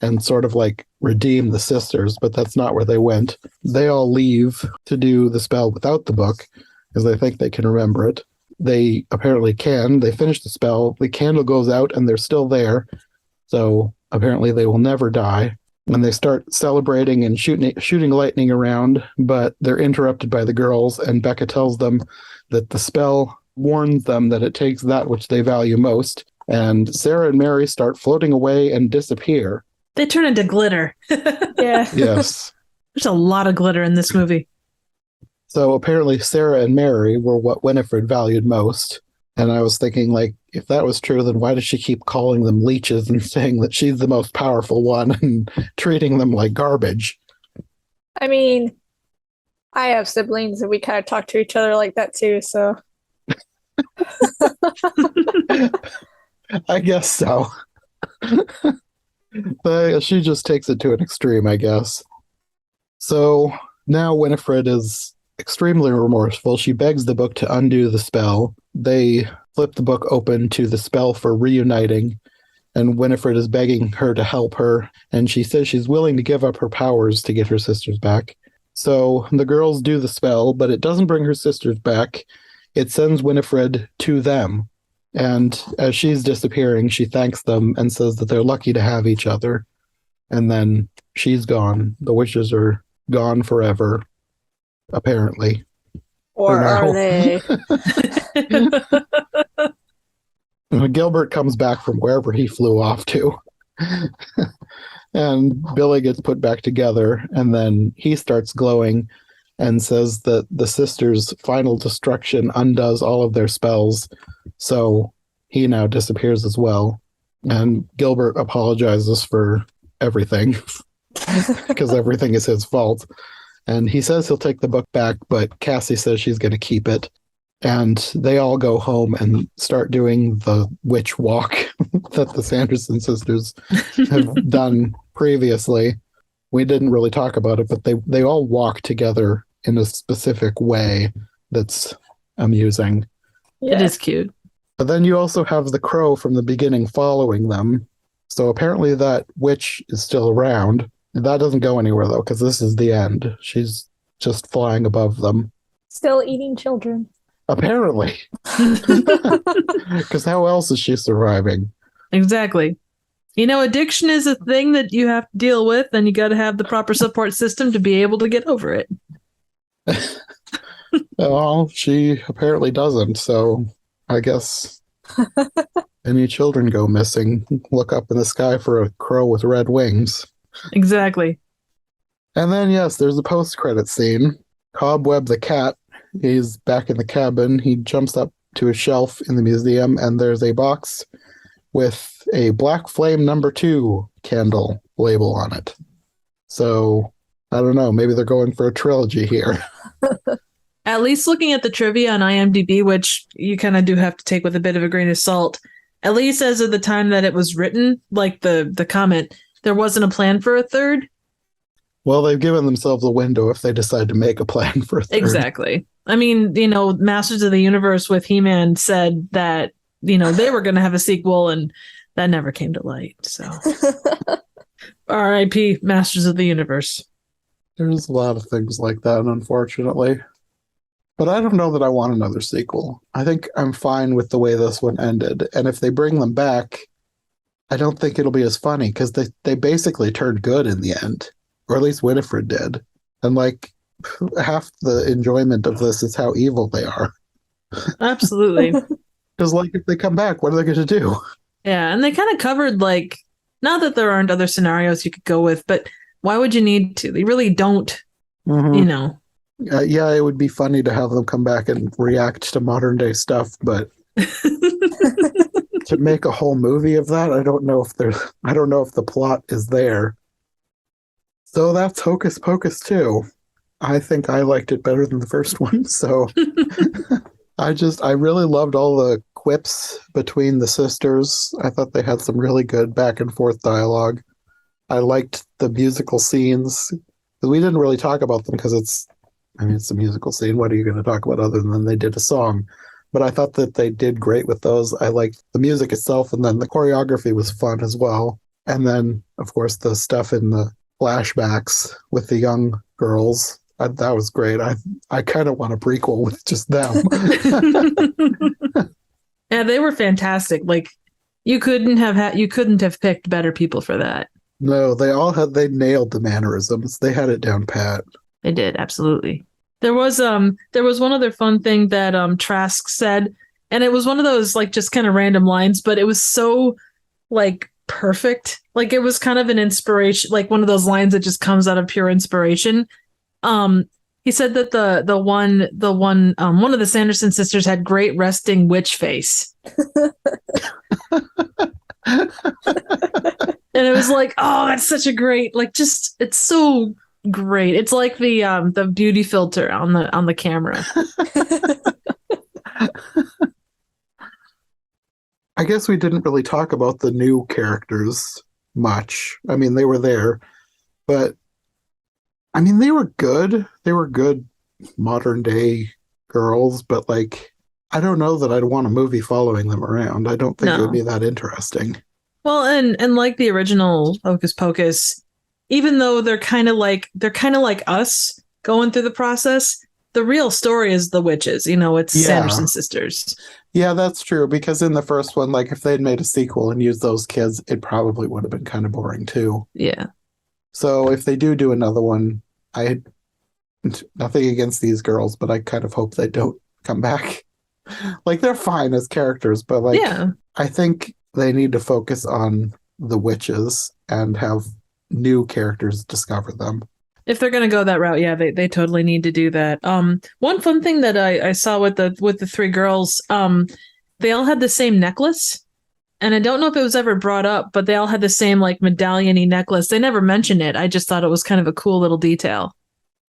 and sort of like redeem the sisters, but that's not where they went. They all leave to do the spell without the book because they think they can remember it. They apparently can. They finish the spell. The candle goes out and they're still there. So apparently they will never die. And they start celebrating and shooting lightning around, but they're interrupted by the girls, and Becca tells them that the spell warns them that it takes that which they value most. And Sarah and Mary start floating away and disappear. They turn into glitter. Yeah. Yes. There's a lot of glitter in this movie. So apparently Sarah and Mary were what Winifred valued most. And I was thinking, like, if that was true, then why does she keep calling them leeches and saying that she's the most powerful one and treating them like garbage? I mean, I have siblings and we kind of talk to each other like that too, so. I guess so. But she just takes it to an extreme, I guess. So now Winifred is extremely remorseful. She begs the book to undo the spell. They flip the book open to the spell for reuniting, and Winifred is begging her to help her, and she says she's willing to give up her powers to get her sisters back. So the girls do the spell, but it doesn't bring her sisters back. It sends Winifred to them. And as she's disappearing, she thanks them and says that they're lucky to have each other. And then she's gone. The witches are gone forever, apparently. Or are they? Gilbert comes back from wherever he flew off to. And Billy gets put back together, and then he starts glowing and says that the sisters' final destruction undoes all of their spells. So he now disappears as well. And Gilbert apologizes for everything because everything is his fault. And he says he'll take the book back, but Cassie says she's going to keep it. And they all go home and start doing the witch walk that the Sanderson sisters have done previously. We didn't really talk about it, but they all walk together in a specific way that's amusing. Yeah. It is cute. But then you also have the crow from the beginning following them. So apparently that witch is still around. That doesn't go anywhere, though, because this is the end. She's just flying above them. Still eating children. Apparently. Because how else is she surviving? Exactly. You know, addiction is a thing that you have to deal with, and you got to have the proper support system to be able to get over it. Well, she apparently doesn't, so I guess any children go missing, look up in the sky for a crow with red wings. Exactly. And then, yes, there's a post-credit scene. Cobweb the cat, he's back in the cabin. He jumps up to a shelf in the museum, and there's a box with a Black Flame #2 candle label on it. So, I don't know, maybe they're going for a trilogy here. At least looking at the trivia on IMDb, which you kind of do have to take with a bit of a grain of salt, at least as of the time that it was written, like the comment, there wasn't a plan for a third. Well, they've given themselves a window if they decide to make a plan for a third. Exactly. I mean, you know, Masters of the Universe with He-Man said that, you know, they were going to have a sequel, and that never came to light. So R.I.P. Masters of the Universe. There's a lot of things like that, unfortunately. But I don't know that I want another sequel. I think I'm fine with the way this one ended. And if they bring them back, I don't think it'll be as funny because they basically turned good in the end. Or at least Winifred did. And like half the enjoyment of this is how evil they are. Absolutely. Because like if they come back, what are they going to do? Yeah, and they kind of covered like, not that there aren't other scenarios you could go with, but why would you need to? They really don't, you know. Yeah, it would be funny to have them come back and react to modern day stuff, but to make a whole movie of that, I don't know if the plot is there. So that's Hocus Pocus 2. I think I liked it better than the first one, so I really loved all the quips between the sisters. I thought they had some really good back and forth dialogue. I liked the musical scenes, Because we didn't really talk about them because it's a musical scene. What are you going to talk about other than they did a song? But I thought that they did great with those. I liked the music itself, and then the choreography was fun as well. And then, of course, the stuff in the flashbacks with the young girls. That was great. I kind of want a prequel with just them. Yeah, they were fantastic. Like you couldn't have picked better people for that. No, they nailed the mannerisms. They had it down pat. They did, absolutely. There was one other fun thing that Trask said, and it was one of those like just kind of random lines, but it was so like perfect. Like it was kind of an inspiration, like one of those lines that just comes out of pure inspiration. He said that one of the Sanderson sisters had great resting witch face. And it was like, oh, that's such a great, like, just it's so great. It's like the beauty filter on the camera. I guess we didn't really talk about the new characters much. I mean, they were there, but I mean, they were good. They were good modern day girls, but like, I don't know that I'd want a movie following them around. I don't think it would be that interesting. Well, and like the original Hocus Pocus, even though they're kind of like us going through the process, the real story is the witches. You know, it's Sanderson sisters. Yeah, that's true. Because in the first one, like if they'd made a sequel and used those kids, it probably would have been kind of boring too. Yeah. So if they do another one, nothing against these girls, but I kind of hope they don't come back. Like they're fine as characters, but like I think they need to focus on the witches and have new characters discover them. If they're going to go that route, yeah, they totally need to do that. One fun thing that I saw with the three girls, they all had the same necklace. And I don't know if it was ever brought up, but they all had the same like medallion-y necklace. They never mentioned it. I just thought it was kind of a cool little detail.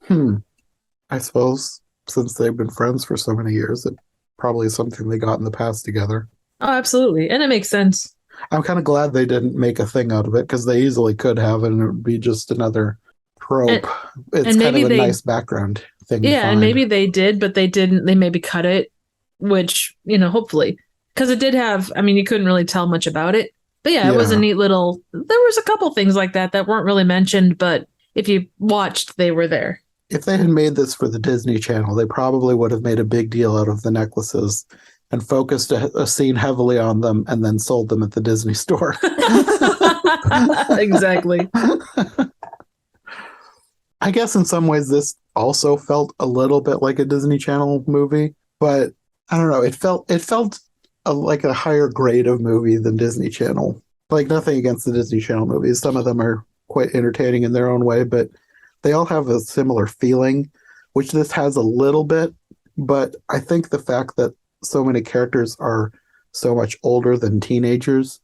I suppose since they've been friends for so many years, it probably is something they got in the past together. Oh, absolutely. And it makes sense. I'm kind of glad they didn't make a thing out of it because they easily could have, and it would be just another trope. It's kind of a nice background thing. Yeah, and maybe they did, but they didn't. They maybe cut it, which, you know, hopefully. Because it did have, I mean, you couldn't really tell much about it. But yeah, it was a neat little, there was a couple things like that weren't really mentioned, but if you watched, they were there. If they had made this for the Disney Channel, they probably would have made a big deal out of the necklaces and focused a scene heavily on them and then sold them at the Disney store. Exactly. I guess in some ways this also felt a little bit like a Disney Channel movie, but I don't know. It felt like a higher grade of movie than Disney Channel. Like nothing against the Disney Channel movies. Some of them are quite entertaining in their own way, but they all have a similar feeling, which this has a little bit. But I think the fact that so many characters are so much older than teenagers,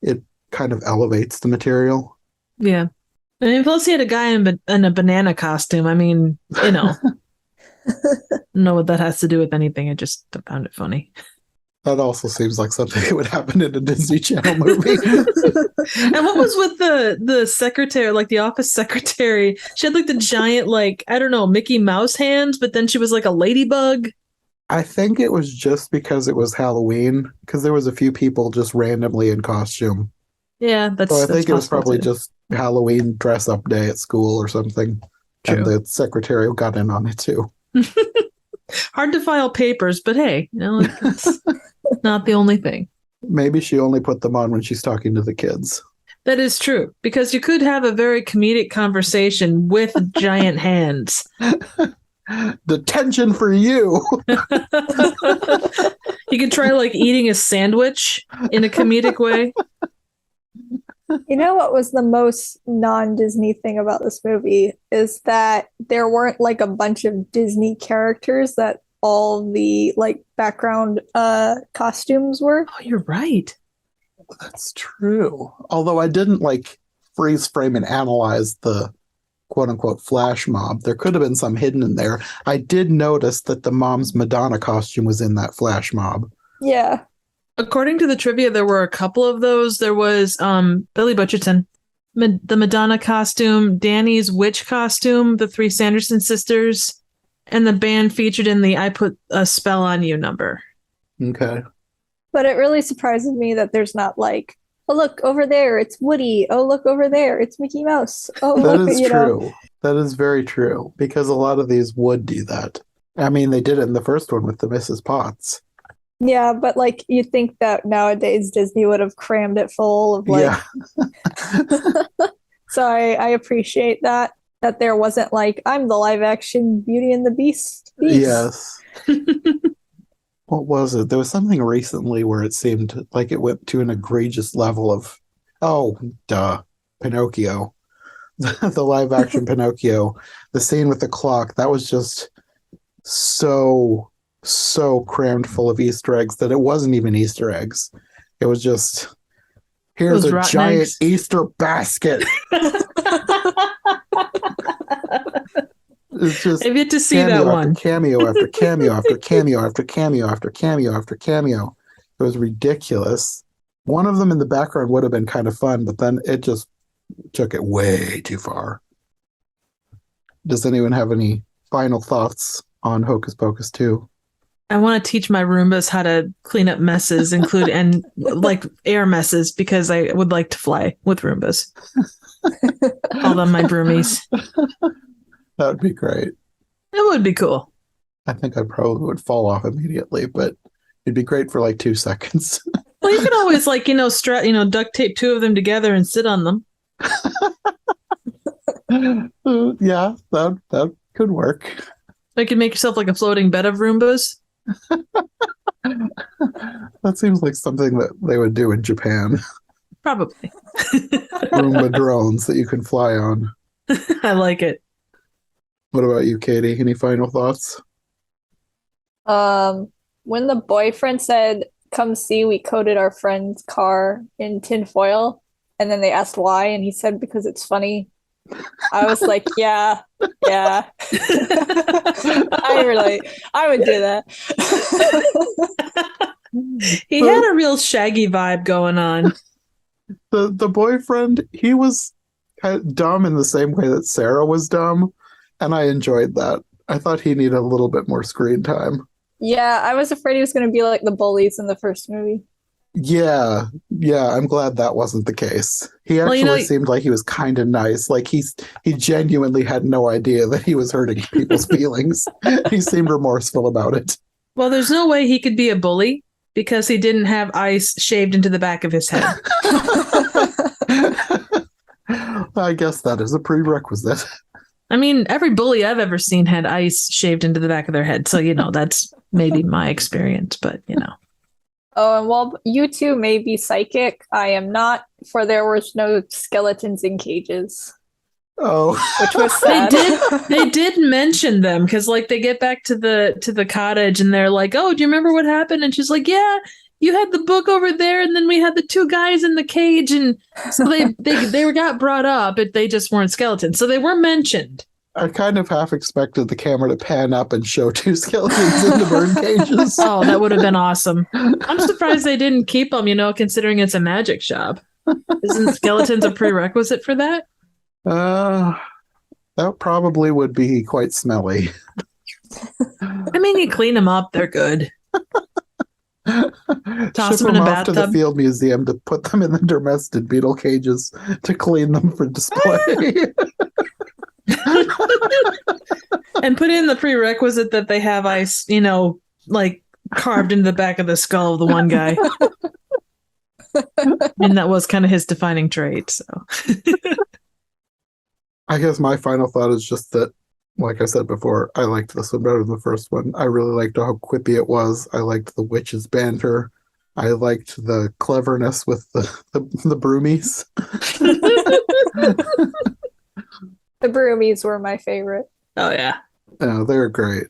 it kind of elevates the material. Yeah. I mean, plus he had a guy in a banana costume. I mean, you know, know what that has to do with anything. I just found it funny. That also seems like something that would happen in a Disney Channel movie. And what was with the secretary, like the office secretary? She had like the giant, like, I don't know, Mickey Mouse hands, but then she was like a ladybug. I think it was just because it was Halloween, because there was a few people just randomly in costume. Yeah, so I think it was probably just Halloween dress-up day at school or something. True. And the secretary got in on it too. Hard to file papers, but hey, you know, it's not the only thing. Maybe she only put them on when she's talking to the kids. That is true, because you could have a very comedic conversation with giant hands. Detention for you. You could try like eating a sandwich in a comedic way. You know what was the most non-Disney thing about this movie is that there weren't like a bunch of Disney characters that all the like background costumes were. Oh, you're right. That's true. Although I didn't like freeze frame and analyze the quote unquote flash mob. There could have been some hidden in there. I did notice that the mom's Madonna costume was in that flash mob. Yeah. According to the trivia, there were a couple of those. There was Billy Butcherton, the Madonna costume, Danny's witch costume, the three Sanderson sisters, and the band featured in the I Put a Spell on You number. Okay. But it really surprises me that there's not like, oh, look over there, it's Woody. Oh, look over there, it's Mickey Mouse. Oh, That look, is you true. know. That is very true, because a lot of these would do that. I mean, they did it in the first one with the Mrs. Potts. Yeah, but like you'd think that nowadays Disney would have crammed it full of like. Yeah. So I appreciate that there wasn't like I'm the live action Beauty and the Beast. Yes. What was it? There was something recently where it seemed like it went to an egregious level of, Pinocchio. The live action Pinocchio. The scene with the clock, that was just so crammed full of Easter eggs that it wasn't even Easter eggs. It was just, here's a giant eggs. Easter basket. It's just I've yet to see that one. Cameo after cameo after cameo after cameo after cameo after cameo. It was ridiculous. One of them in the background would have been kind of fun, but then it just took it way too far. Does anyone have any final thoughts on Hocus Pocus 2? I want to teach my Roombas how to clean up messes, and like air messes, because I would like to fly with Roombas. Call them my broomies. That would be great. It would be cool. I think I probably would fall off immediately, but it'd be great for like 2 seconds. Well, you could always duct tape 2 of them together and sit on them. Yeah, that could work. You could make yourself like a floating bed of Roombas. That seems like something that they would do in Japan. Probably. Roomba drones that you can fly on. I like it. What about you, Katie? Any final thoughts? When the boyfriend said, "Come see, we coated our friend's car in tinfoil," and then they asked why, and he said, "Because it's funny." I was like, yeah. I would do that. He had a real Shaggy vibe going on. The boyfriend, he was kind of dumb in the same way that Sarah was dumb, and I enjoyed that. I thought he needed a little bit more screen time. Yeah, I was afraid he was going to be like the bullies in the first movie. Yeah, I'm glad that wasn't the case. He actually seemed like he was kind of nice. Like he genuinely had no idea that he was hurting people's feelings. He seemed remorseful about it. Well, there's no way he could be a bully because he didn't have ice shaved into the back of his head. I guess that is a prerequisite. I mean, every bully I've ever seen had ice shaved into the back of their head. So, that's maybe my experience, but, Oh, and while you two may be psychic, I am not, for there was no skeletons in cages. Oh, which was sad. They did mention them because, they get back to the cottage and they're like, "Oh, do you remember what happened?" And she's like, "Yeah, you had the book over there, and then we had the 2 guys in the cage." And so they got brought up, but they just weren't skeletons. So they were mentioned. I kind of half expected the camera to pan up and show 2 skeletons in the bird cages. Oh, that would have been awesome. I'm surprised they didn't keep them, considering it's a magic shop. Isn't skeletons a prerequisite for that? That probably would be quite smelly. I mean, you clean them up, they're good. Toss Ship them in a off to the bathtub. field museum to put them in the domestic beetle cages to clean them for display. And put in the prerequisite that they have ice, carved into the back of the skull of the one guy. And that was kind of his defining trait. So I guess my final thought is just that, like I said before, I liked this one better than the first one. I really liked how quippy it was. I liked the witches' banter. I liked the cleverness with the broomies. The broomies were my favorite. Oh, yeah. Yeah, they were great.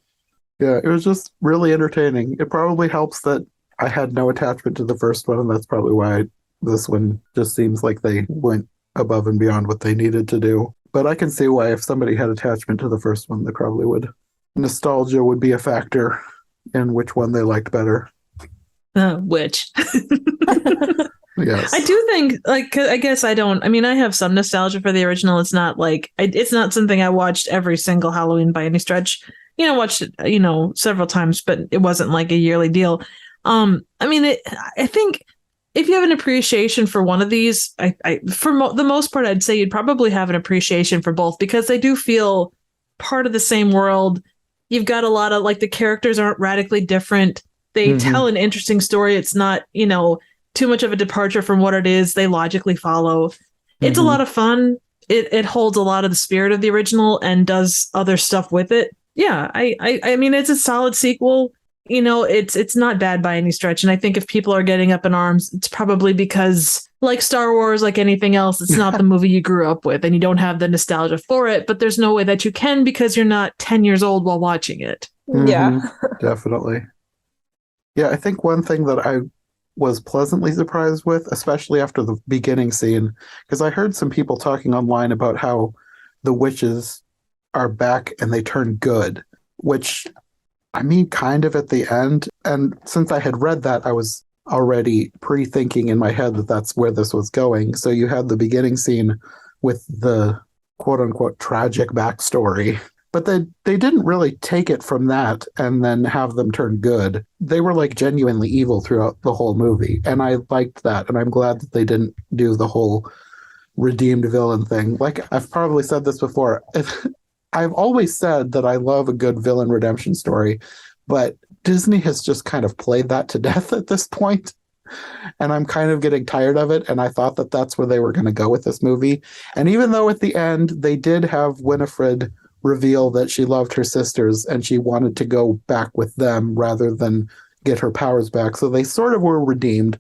Yeah, it was just really entertaining. It probably helps that I had no attachment to the first one, and that's probably why this one just seems like they went above and beyond what they needed to do. But I can see why if somebody had attachment to the first one, they probably would. Nostalgia would be a factor in which one they liked better. Which? Yes. I do think, like, I guess I don't. I mean, I have some nostalgia for the original. It's not like it's not something I watched every single Halloween by any stretch. Watched it, several times, but it wasn't like a yearly deal. I mean, I think if you have an appreciation for one of these, the most part, I'd say you'd probably have an appreciation for both because they do feel part of the same world. You've got a lot of like the characters aren't radically different. They tell an interesting story. It's not, too much of a departure from what it is. They logically follow. It's a lot of fun. It holds a lot of the spirit of the original and does other stuff with it. Yeah, I mean, it's a solid sequel. It's not bad by any stretch. And I think if people are getting up in arms, it's probably because, like Star Wars, like anything else, it's not the movie you grew up with and you don't have the nostalgia for it. But there's no way that you can because you're not 10 years old while watching it. Yeah. Definitely. Yeah, I think one thing that I was pleasantly surprised with, especially after the beginning scene, because I heard some people talking online about how the witches are back and they turn good, which I mean kind of at the end. And since I had read that, I was already pre-thinking in my head that that's where this was going. So you had the beginning scene with the quote-unquote tragic backstory, but they didn't really take it from that and then have them turn good. They were like genuinely evil throughout the whole movie, and I liked that, and I'm glad that they didn't do the whole redeemed villain thing. Like, I've probably said this before, I've always said that I love a good villain redemption story, but Disney has just kind of played that to death at this point, and I'm kind of getting tired of it, and I thought that that's where they were going to go with this movie. And even though at the end they did have Winifred reveal that she loved her sisters and she wanted to go back with them rather than get her powers back, so they sort of were redeemed,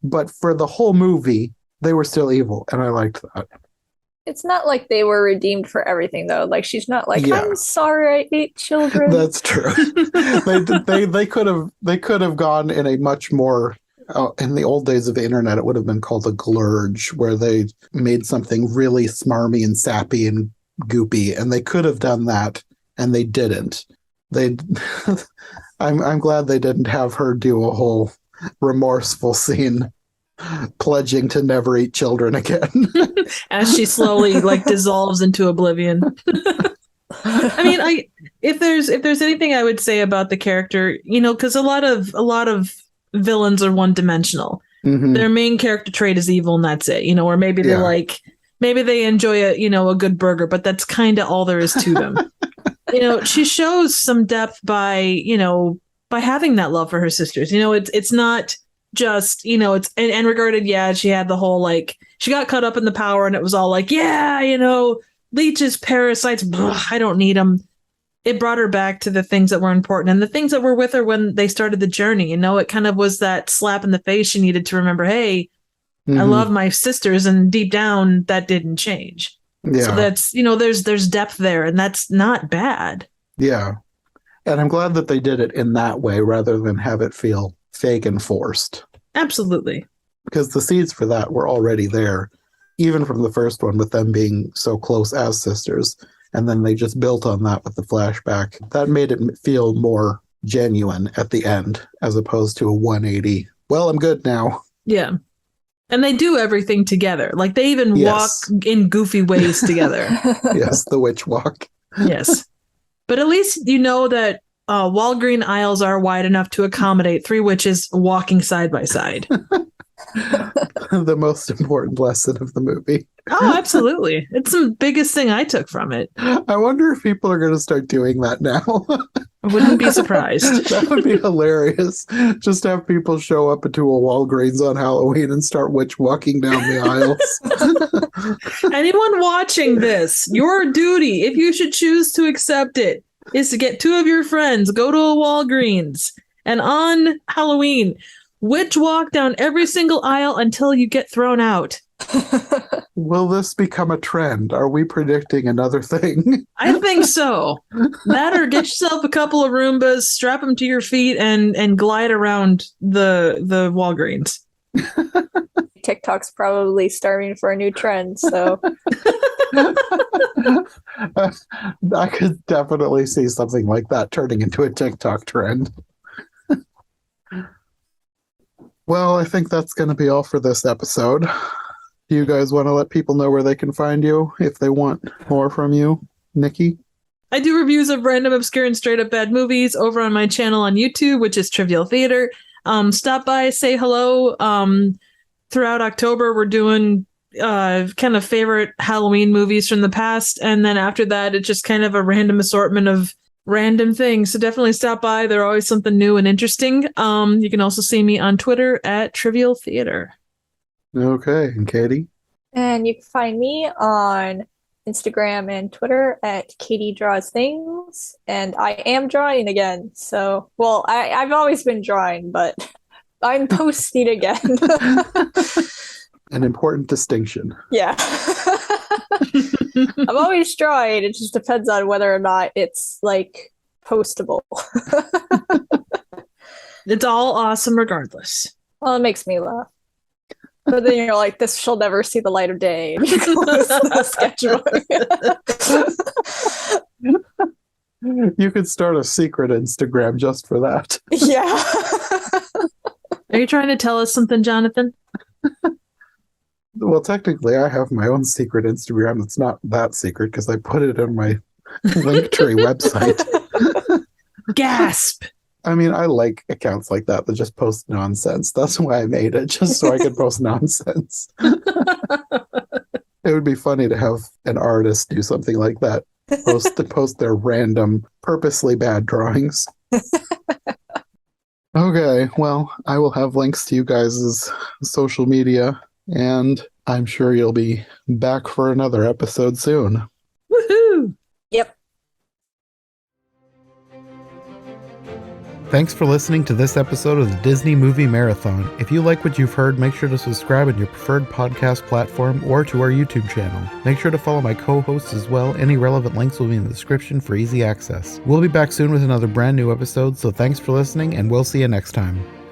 but for the whole movie they were still evil, and I liked that. It's not like they were redeemed for everything, though. Like, she's not like, I'm sorry I ate children. That's true. they could have gone in a much more in the old days of the internet, it would have been called a glurge, where they made something really smarmy and sappy and goopy, and they could have done that, and they didn't. I'm glad they didn't have her do a whole remorseful scene pledging to never eat children again as she slowly like dissolves into oblivion. I mean, if there's anything I would say about the character, because a lot of villains are one dimensional. Their main character trait is evil, and that's it. Or maybe they're like, maybe they enjoy a good burger, but that's kind of all there is to them. She shows some depth by having that love for her sisters. It's not just, it's and regarded, she had the whole like, she got caught up in the power and it was all like, leeches, parasites, I don't need them. It brought her back to the things that were important and the things that were with her when they started the journey. It kind of was that slap in the face she needed to remember, hey, I love my sisters, and deep down that didn't change. Yeah. So that's, there's depth there, and that's not bad. Yeah. And I'm glad that they did it in that way rather than have it feel fake and forced. Absolutely. Because the seeds for that were already there, even from the first one, with them being so close as sisters. And then they just built on that with the flashback. That made it feel more genuine at the end, as opposed to a 180. Well, I'm good now. Yeah. And they do everything together. Like, they even walk in goofy ways together. Yes, the witch walk. Yes. But at least that Walgreen aisles are wide enough to accommodate three witches walking side by side. The most important lesson of the movie. Oh, absolutely. It's the biggest thing I took from it. I wonder if people are going to start doing that now. I wouldn't be surprised. That would be hilarious. Just have people show up into a Walgreens on Halloween and start witch walking down the aisles. Anyone watching this, your duty, if you should choose to accept it, is to get two of your friends, go to a Walgreens, and on Halloween, witch walk down every single aisle until you get thrown out. Will this become a trend? Are we predicting another thing? I think so. That, or get yourself a couple of Roombas, strap them to your feet, and glide around the Walgreens. TikTok's probably starving for a new trend, so I could definitely see something like that turning into a TikTok trend. Well, I think that's going to be all for this episode. Do you guys want to let people know where they can find you if they want more from you, Nicki? I do reviews of random, obscure, and straight up bad movies over on my channel on YouTube, which is Trivial Theater. Stop by, say hello. Throughout October, we're doing kind of favorite Halloween movies from the past. And then after that, it's just kind of a random assortment of random things. So definitely stop by. They're always something new and interesting. You can also see me on Twitter at Trivial Theater. Okay. And Katie? And you can find me on Instagram and Twitter at Katie Draws Things. And I am drawing again. So, well, I've always been drawing, but I'm posting again. An important distinction. Yeah. I'm always drawing. It just depends on whether or not it's like postable. It's all awesome regardless. Well, it makes me laugh. But then you're like, this shall never see the light of day. And you close the sketchbook. You could start a secret Instagram just for that. Yeah. Are you trying to tell us something, Jonathan? Well, technically, I have my own secret Instagram. It's not that secret because I put it on my Linktree website. Gasp! I mean, I like accounts like that just post nonsense. That's why I made it, just so I could post nonsense. It would be funny to have an artist do something like that, post their random, purposely bad drawings. Okay, well, I will have links to you guys' social media, and I'm sure you'll be back for another episode soon. Woohoo! Yep. Thanks for listening to this episode of the Disney Movie Marathon. If you like what you've heard, make sure to subscribe on your preferred podcast platform or to our YouTube channel. Make sure to follow my co-hosts as well. Any relevant links will be in the description for easy access. We'll be back soon with another brand new episode, so thanks for listening, and we'll see you next time.